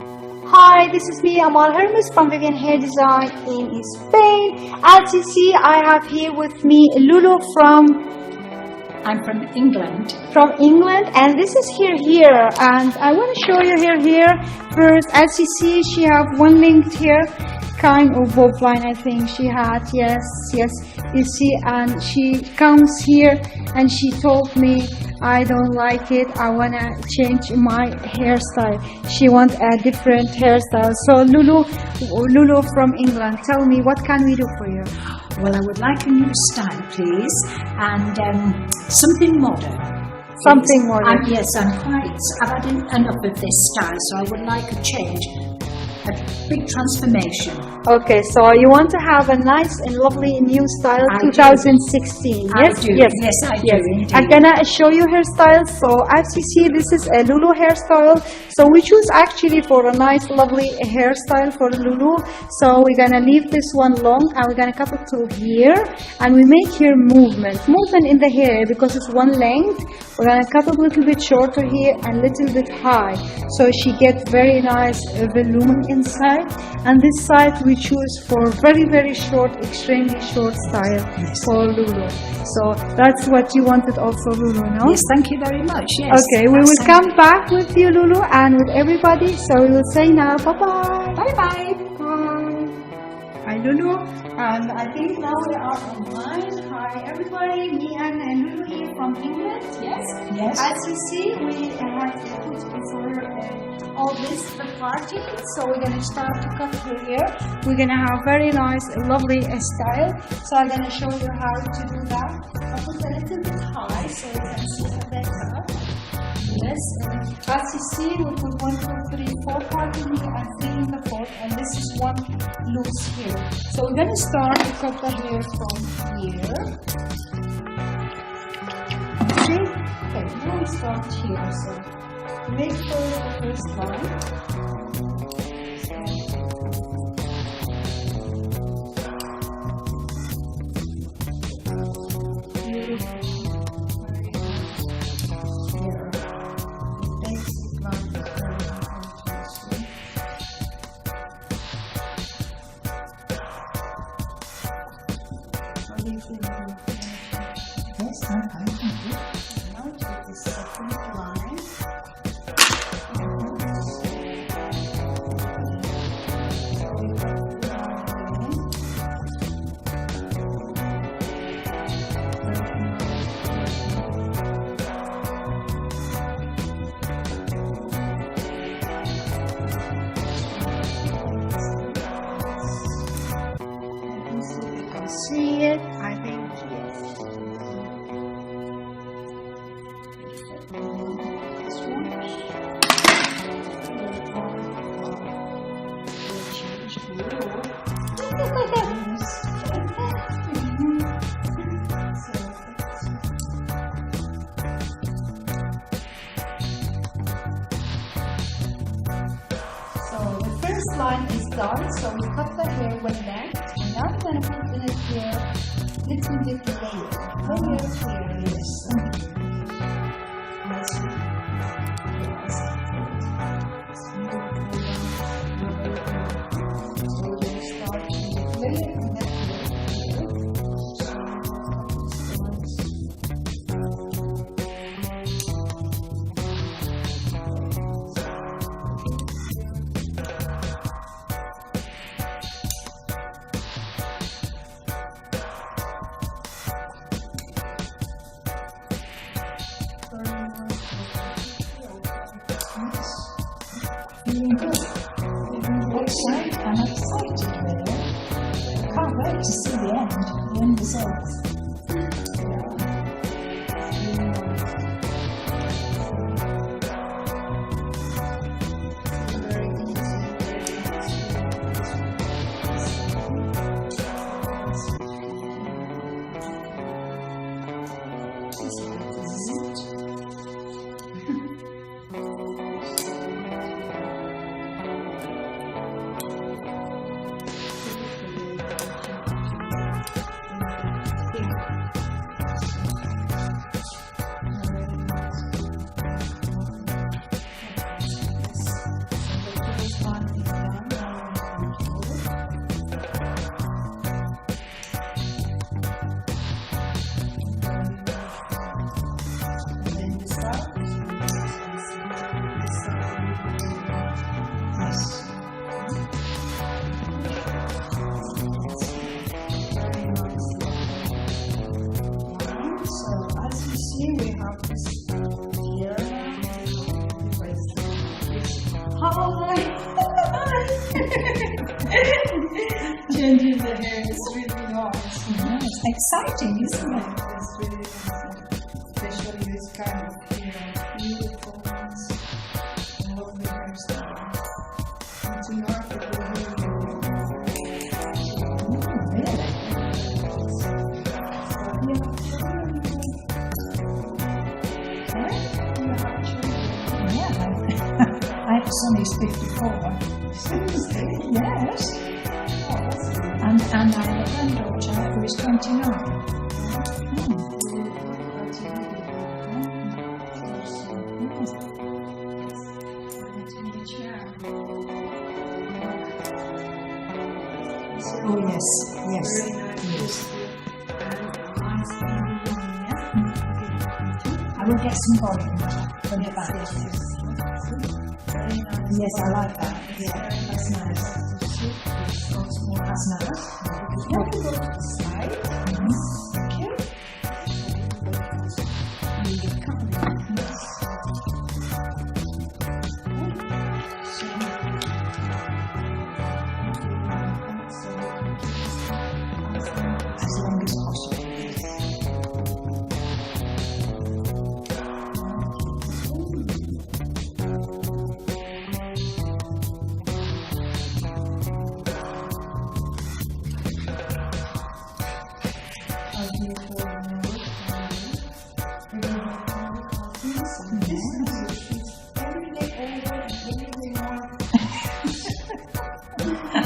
Hi, this is me, Amal Hermuz from Vivian Hair Design in Spain. As you see, I have here with me Lulu I'm from England. And this is here, and I want to show you here first. As you see, she have one linked here, kind of bob line, I think she had. Yes, you see, and she comes here and she told me, I don't like it, I want to change my hairstyle. She wants a different hairstyle. So Lulu from England, tell me, what can we do for you? Well, I would like a new style, please, and something modern. Something modern. Yes, I've had enough of this style, so I would like a change, a big transformation. Okay, so you want to have a nice and lovely new style, I 2016. Do. Yes, I do. yes, Yes, I do. yes. Indeed. I'm gonna show you hairstyle. So as you see, this is a Lulu hairstyle. So we choose actually for a nice, lovely hairstyle for Lulu. So we're gonna leave this one long, and we're gonna cut it to here, and we make here movement in the hair because it's one length. We're gonna cut it a little bit shorter here and a little bit high, so she gets very nice volume inside. And this side we choose for very, very short, extremely short style for Lulu. So that's what you wanted also, Lulu, no? Yes, thank you very much. Yes. Okay, we will come back with you, Lulu, and with everybody. So we will say now, bye-bye. Bye-bye. Bye. Hi, Lulu. And I think now we are online. Hi, everybody. Me and Lulu here from England. Yes. Yes. As you see, we have put before all this for party. So we're going to start to cut her hair. We're going to have very nice, lovely style. So I'm going to show you how to do that. I'll put a little bit high so you can see her better. Yes. As you see, we put 1, 2, 3, 4 part in here and 3 in the fourth. And this is one loose here. So we're going to start to cut the hair from here. Okay. Okay, now we start here. So make sure the first line. Yes, I'm fine. Thank you. Now take the second line. See it? I think yes. Line is done, so we cut the hair with length, and now we're going to put in it here little bit layers here, yes. So we start with layer and then Feeling good. I'm excited really. I can't wait to see the end results. Changing the hair is really nice. Yeah, it's exciting, isn't it? It's really nice. Especially this kind of, beautiful ones. I love the hairstyle. It's in our people here. My son is 54. Yes. And I have a granddaughter who is 29. Oh yes, yes. I will get some volume from the back. Yes, I like that. Yeah, that's nice. That's nice. Now we go to the side. Okay. As long as possible.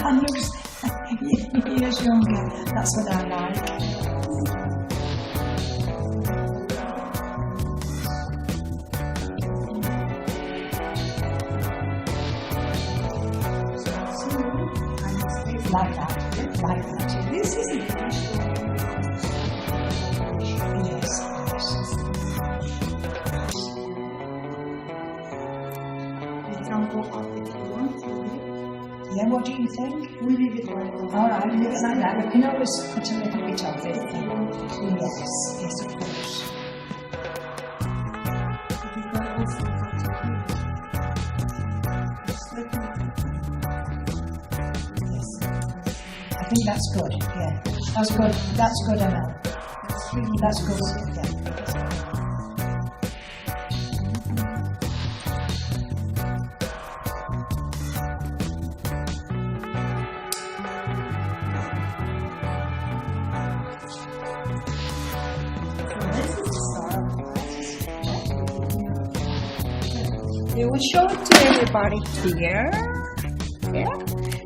And looks years younger. That's what I like. Like that. Like that. This is the Yes. You can go up if you want to. Yeah, what do you think? We leave it like that. All right, leave it like that. We can always put a little bit of it. Yes, yes, of course. You can also cut it here. Just like that. Yes. I think that's good. Yeah, that's good. That's good, Amal. That's good. Yeah. We will show it to everybody here. Yeah.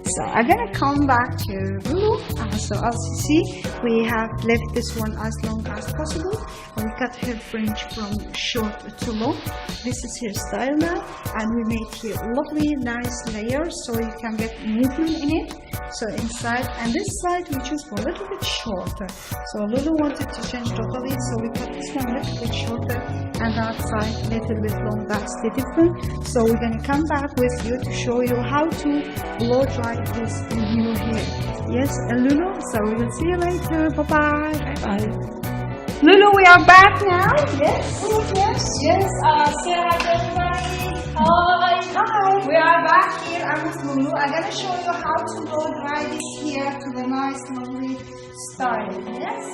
So I'm gonna come back to Lulu. So as you see, we have left this one as long as possible. We cut her fringe from short to long. This is her style now, and we made here lovely, nice layers so you can get movement in it. So inside and this side we choose for a little bit shorter. So Lulu wanted to change totally, so we cut this one a little bit shorter and that side a little bit long. That's the difference. So we're gonna come back with you to show you how to blow dry this new hair. Yes, Lulu. So we will see you later. Bye bye. Bye. Lulu, we are back now. Yes. Yes. Yes. Say hi to everybody. Hi. Hi. We are back here. I'm with Lulu. I'm gonna show you how to blow dry this hair to the nice, lovely style. Yes.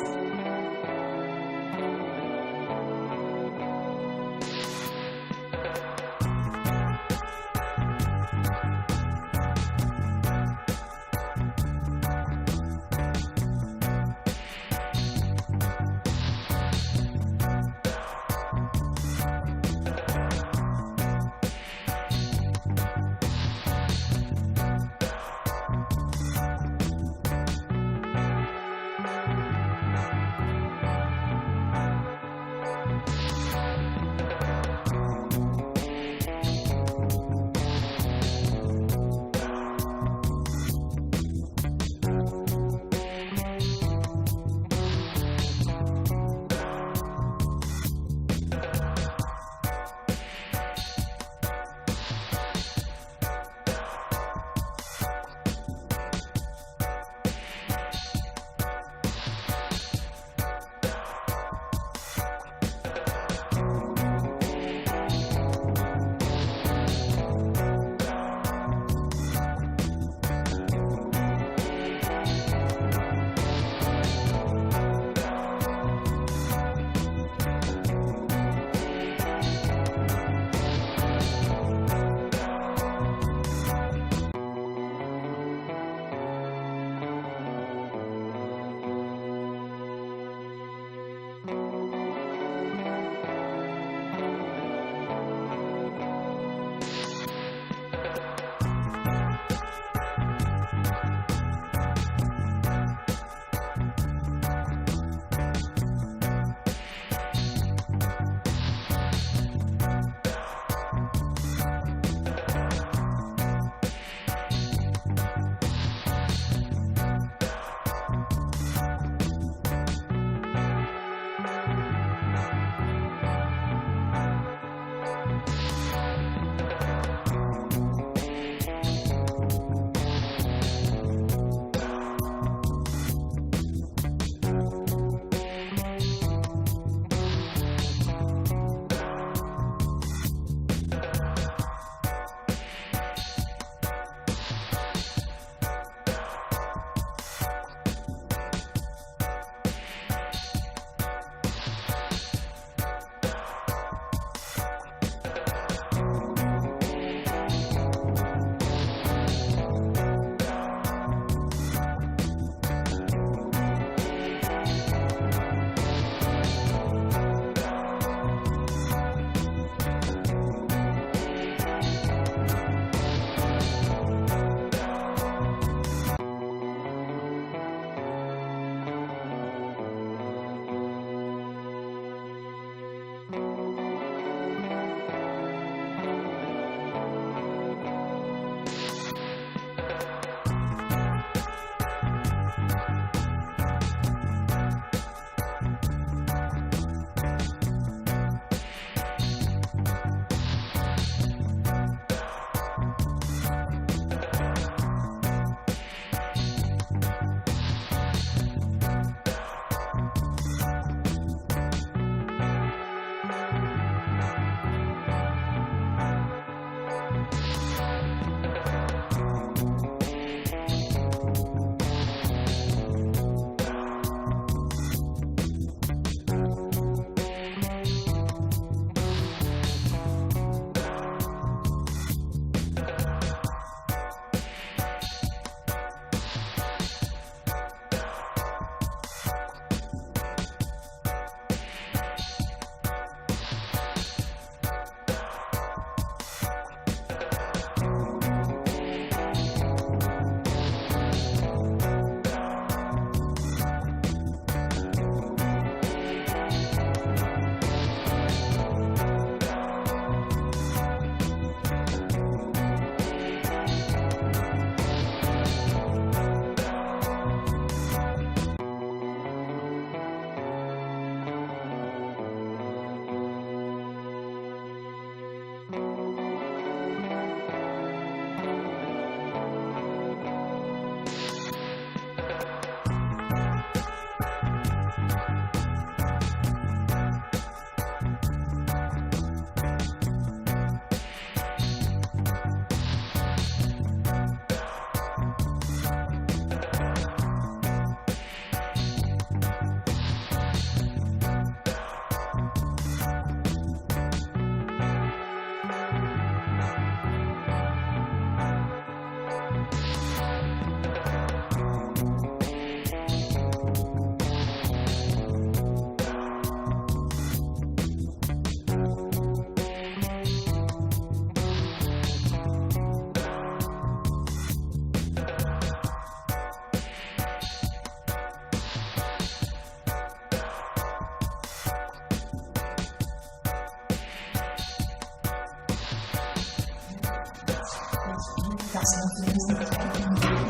That's lovely, isn't it?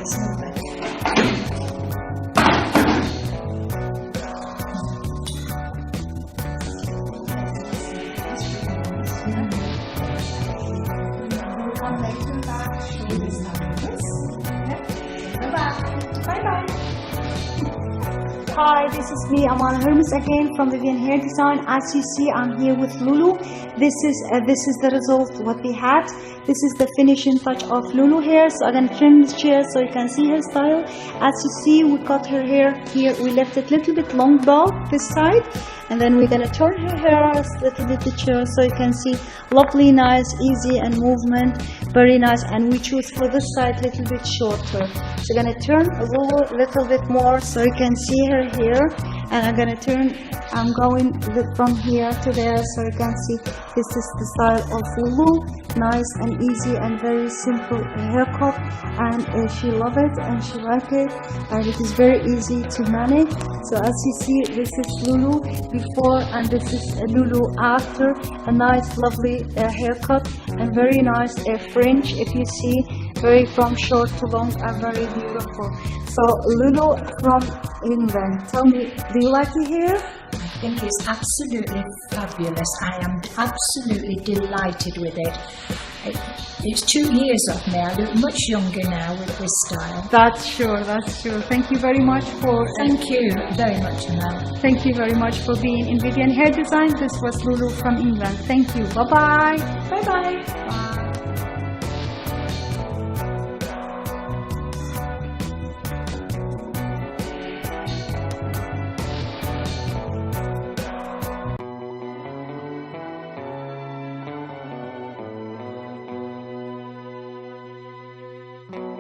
It's lovely. We'll come later back, show this how it is. Bye-bye. Bye-bye. Hi, this is me, Amal Hermuz again from Vivian Hair Design. As you see, I'm here with Lulu. This is the result what we had. This is the finishing touch of Lulu hair. So I'm gonna trim the chair so you can see her style. As you see, we cut her hair here. We left it a little bit long bow this side, and then we're gonna turn her hair a little bit the chair so you can see lovely, nice, easy and movement, very nice. And we choose for this side a little bit shorter. So I'm gonna turn a little bit more so you can see her hair, and I'm gonna turn. I'm going from here to there so you can see this is the style of Lulu. Nice and easy and very simple haircut, and she love it and she like it, and it is very easy to manage. So as you see, this is Lulu before and this is Lulu after. A nice lovely haircut and very nice fringe, if you see, very from short to long and very beautiful. So Lulu from England, tell me, do you like the hair? I think it's absolutely fabulous. I am absolutely delighted with it. It's 2 years of me. I look much younger now with this style. That's sure, that's sure. Thank you very much for Thank you very much, Amal. Thank you very much for being in Vivian Hair Design. This was Lulu from England. Thank you. Bye-bye. Bye-bye. Bye. Thank